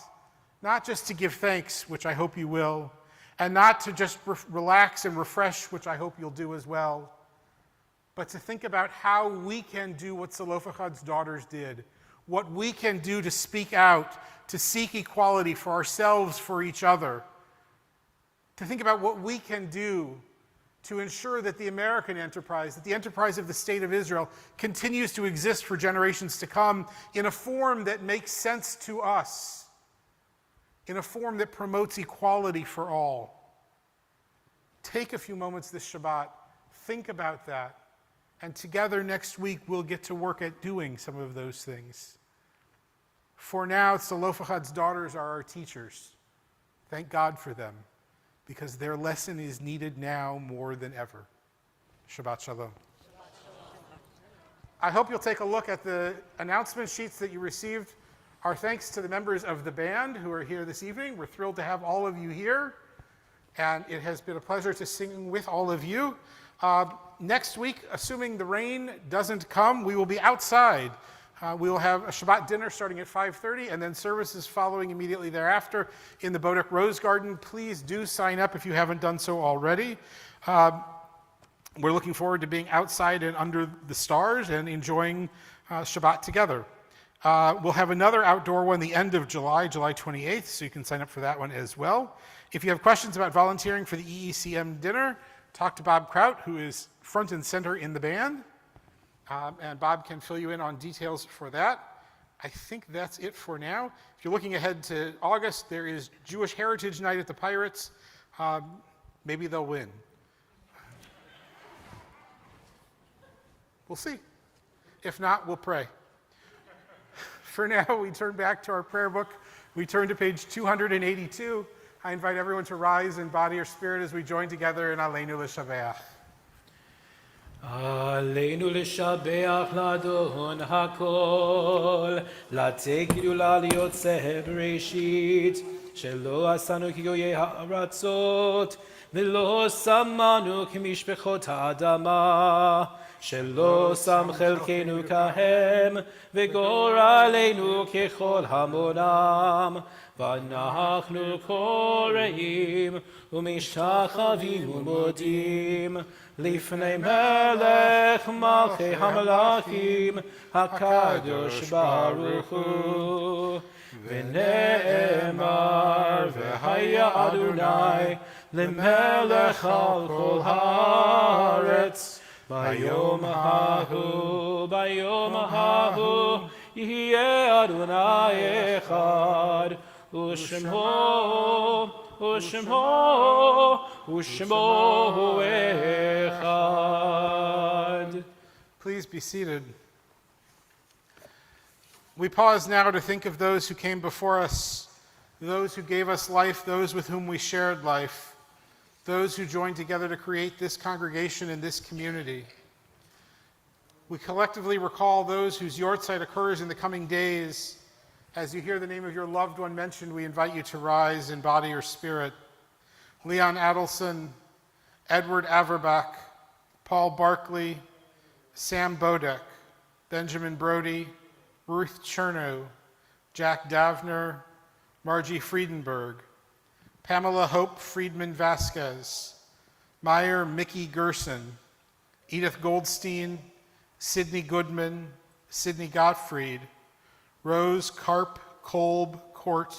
not just to give thanks, which I hope you will, and not to just relax and refresh, which I hope you'll do as well, but to think about how we can do what Zelophehad's daughters did, what we can do to speak out, to seek equality for ourselves, for each other, to think about what we can do to ensure that the American enterprise, that the enterprise of the State of Israel, continues to exist for generations to come in a form that makes sense to us, in a form that promotes equality for all. Take a few moments this Shabbat, think about that, and together next week we'll get to work at doing some of those things. For now, Tzalofachad's daughters are our teachers. Thank God for them, because their lesson is needed now more than ever. Shabbat Shalom. I hope you'll take a look at the announcement sheets that you received. Our thanks to the members of the band who are here this evening. We're thrilled to have all of you here, and it has been a pleasure to sing with all of you. Next week, assuming the rain doesn't come, we will be outside. We will have a Shabbat dinner starting at 5:30 and then services following immediately thereafter in the Bodek Rose Garden. Please do sign up if you haven't done so already. We're looking forward to being outside and under the stars and enjoying Shabbat together. We'll have another outdoor one the end of July, July 28th, so you can sign up for that one as well. If you have questions about volunteering for the EECM dinner, talk to Bob Kraut, who is front and center in the band. And Bob can fill you in on details for that. I think that's it for now. If you're looking ahead to August, there is Jewish Heritage Night at the Pirates. Maybe they'll win. We'll see. If not, we'll pray. For now, we turn back to our prayer book. We turn to page 282. I invite everyone to rise in body or spirit as we join together in Aleinu L'Shabeach. עלינו לשבח לאדון הכל, לתת גדולה ליוצא בראשית, שלא עשינו כגויי הארצות, ולא שמנו כמשפחות האדמה, שלא שם חלקנו כהם, וגורלנו ככל המונם, ואנחנו קוראים ומשתחווים ומודים לפני מלך מלכי המלכים הקדוש ברוך הוא. ונאמר והיה אדוני למלך על כל הארץ. ביום ההוא יהיה אדוני אחד ושמו echad. Please be seated. We pause now to think of those who came before us, those who gave us life, those with whom we shared life, those who joined together to create this congregation and this community. We collectively recall those whose yortzeit occurs in the coming days. As you hear the name of your loved one mentioned, we invite you to rise in body or spirit. Leon Adelson, Edward Averbach, Paul Barkley, Sam Bodek, Benjamin Brody, Ruth Chernow, Jack Davner, Margie Friedenberg, Pamela Hope Friedman Vasquez, Meyer Mickey Gerson, Edith Goldstein, Sidney Goodman, Sidney Gottfried, Rose Karp Kolb Court,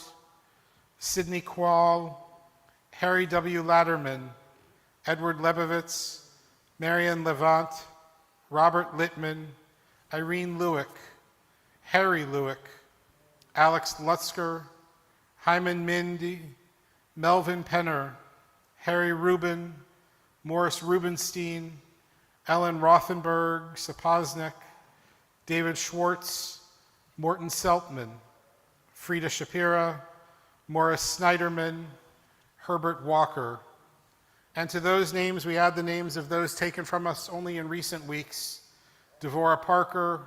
Sidney Quall, Harry W. Latterman, Edward Lebovitz, Marion Levant, Robert Littman, Irene Lewick, Harry Lewick, Alex Lutzker, Hyman Mindy, Melvin Penner, Harry Rubin, Morris Rubenstein, Ellen Rothenberg, Sapoznik, David Schwartz, Morton Seltman, Frida Shapira, Morris Snyderman, Herbert Walker. And to those names, we add the names of those taken from us only in recent weeks: Devorah Parker,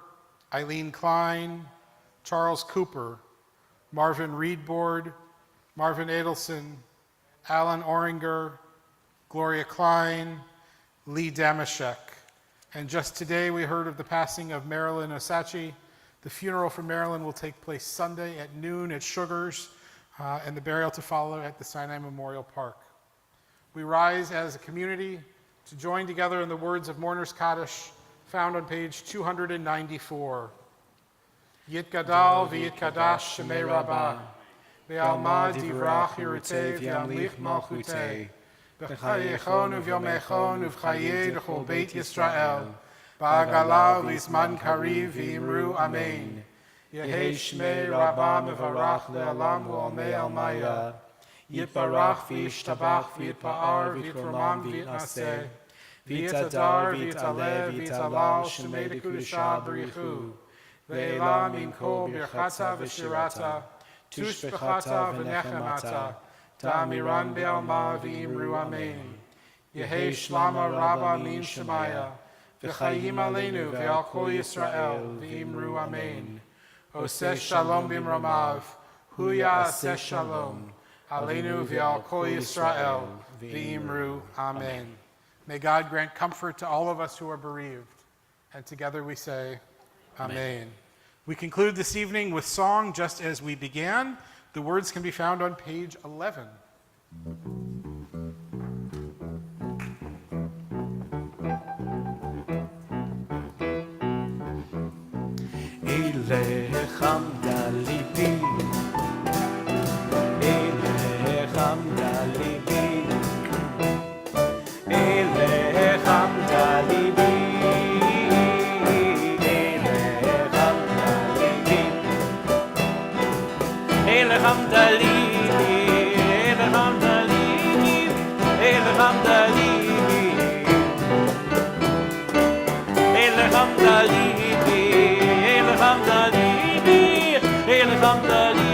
Eileen Klein, Charles Cooper, Marvin Reedboard, Marvin Adelson, Alan Oringer, Gloria Klein, Lee Damashek. And just today we heard of the passing of Marilyn Osachi. The funeral for Marilyn will take place Sunday at noon at Sugars, and the burial to follow at the Sinai Memorial Park. We rise as a community to join together in the words of Mourner's Kaddish found on page 294. Yitgadal v'yitkadash shemei rabbah, ve'alma divrach yirutei v'yamlich malchutei, בחייכון וביומייכון ובחיי לכל בית ישראל, בעגלה ובזמן קריב ואמרו אמן. יהי שמי רבה מברך לעולם ועולמי עלמיה. יתברך וישתבח ויתפאר ויתרומם ויתנשא, ויתהדר ויתעלה ויתהלל שמי לקודשה בריחו, לעילם עם כל ברכתה ושירתה, תושבחתה ונחמתה, תאמירן בעלמה ואמרו אמן. יהי שלמה רבה מן שמיה, וחיים עלינו ועל כל ישראל, ואמרו אמן. עושה שלום במרומיו, הוא יעשה שלום, עלינו ועל כל ישראל, ואמרו amen. May God grant comfort to all of us who are bereaved. And together we say, amen. We conclude this evening with song just as we began. The words can be found on page 11. אלך עמדה ליבי, אלך עמדה ליבי, אלך עמדה ליבי, אלך עמדה ליבי, אלך עמדה ליבי, אלך עמדה ליבי, אלך עמדה ליבי, אלך עמדה ליבי.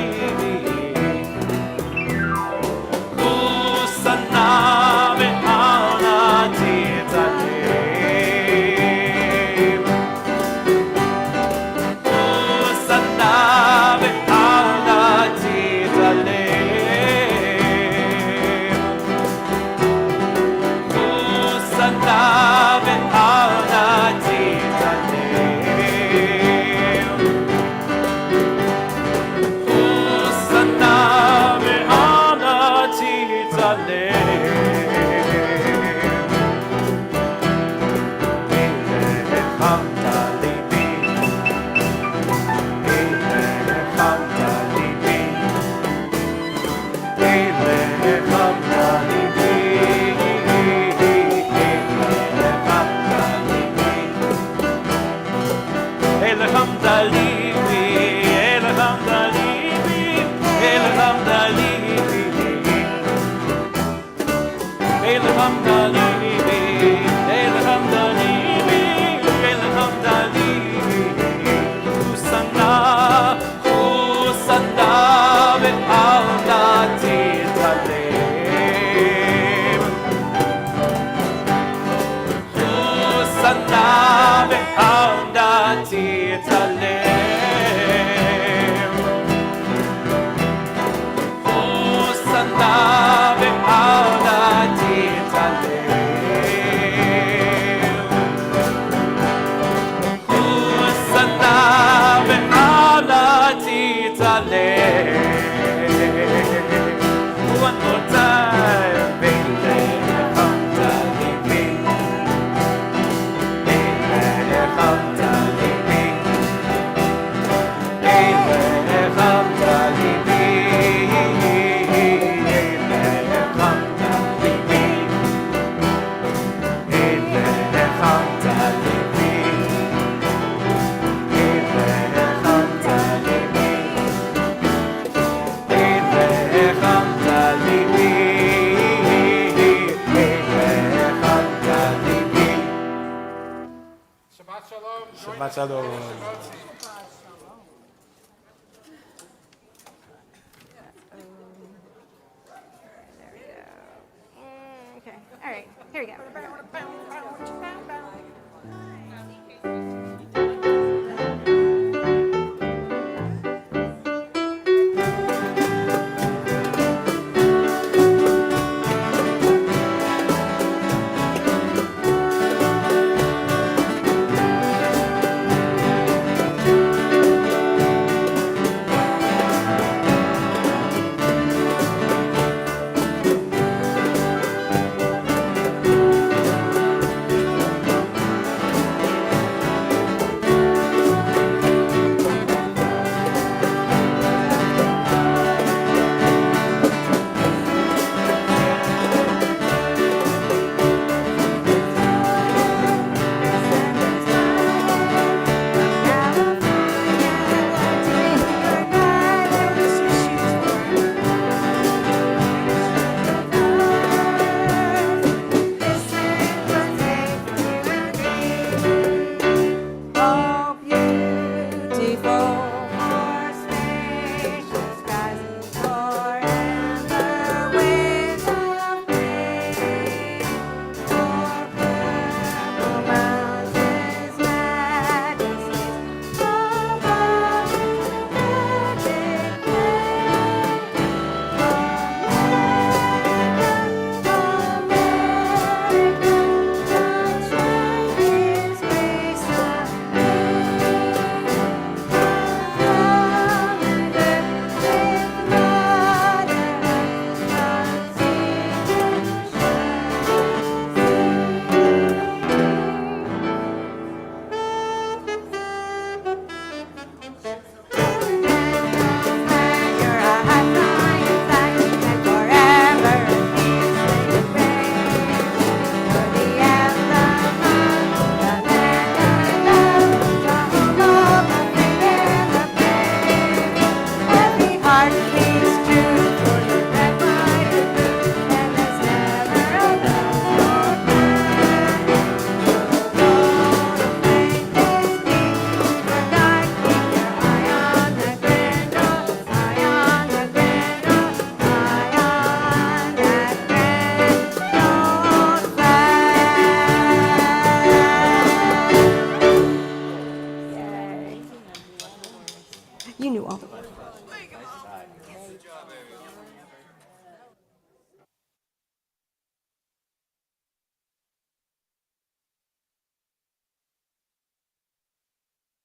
Shabbat shalom. Okay. All right. Here we go.